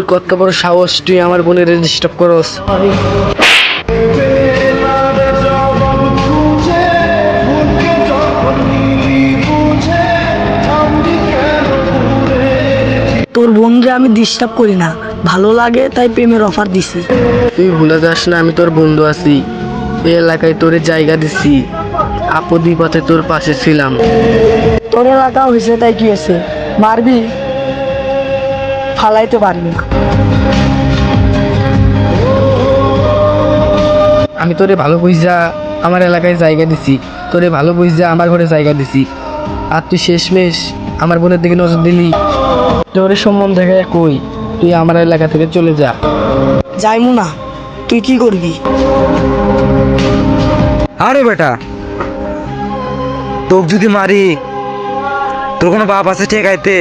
তোর কত বড় সাহস, তুই আমার বোনের ডিস্টার্ব করস। তোর বোনকে আমি ডিস্টার্ব করি না, ভালো লাগে তাই প্রেমের অফার দিছি। তুই ভুলে যাস না আমি তোর বন্ধু আছি। এই এলাকায় তোরে জায়গা দিছি, আপদ বিপদে তোর পাশে ছিলাম। তোর এলাকা হয়েছে তাই কি হয়েছে, মারবি ফালাইতে পারবি না। আমি তোরে ভালো বুঝা আমার এলাকায় জায়গা দিছি, তোরে ভালো বুঝা আমার ঘরে জায়গা দিছি, আর তুই শেষমেশ আমার বোনের দিকে নজর দিলি। তোর সম্বন্ধ থেকে কই, তুই আমার এলাকা থেকে চলে যা। যাইমু না, তুই কি করবি? আরে বেটা, তোকে যদি মারি তোর কোনো বাপ আছে ঠেকাইতে?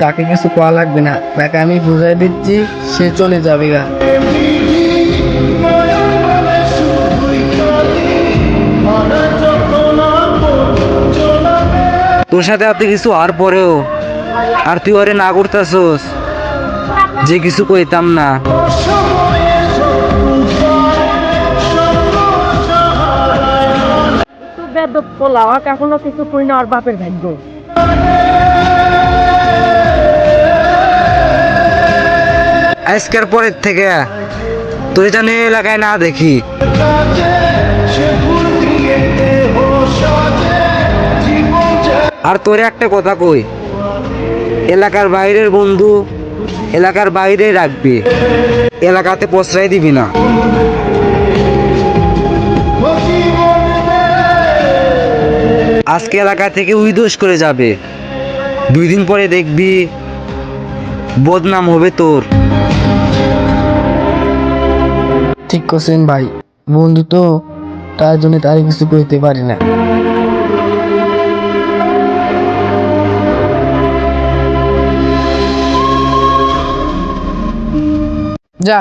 তাকে কিছু কোয়া লাগবে না, তাকে আমি বুঝাই দিচ্ছি, সে চলে যাবে গা। তোর সাথে আপনি কিছু আর পরেও আর তুই ওরে না করতেছস, যে কিছু কইতাম না। বেদব পোলা এখনো কিছু করি না, আর বাপের ভাগ্য। আজকের পরের থেকে তুই যেন এই এলাকায় না দেখি। আর তোরে একটা কথা কই, এলাকার বাইরের বন্ধু এলাকার বাইরে রাখবি, এলাকাতে প্রশ্রয় দিবি না। আজকে এলাকা থেকে উইদোষ করে যাবে, 2 দিন পরে দেখবি বদনাম হবে তোর। ঠিক করছেন ভাই, বন্ধু তো, তার জন্য তার কিছু কইতে পারি না। যা।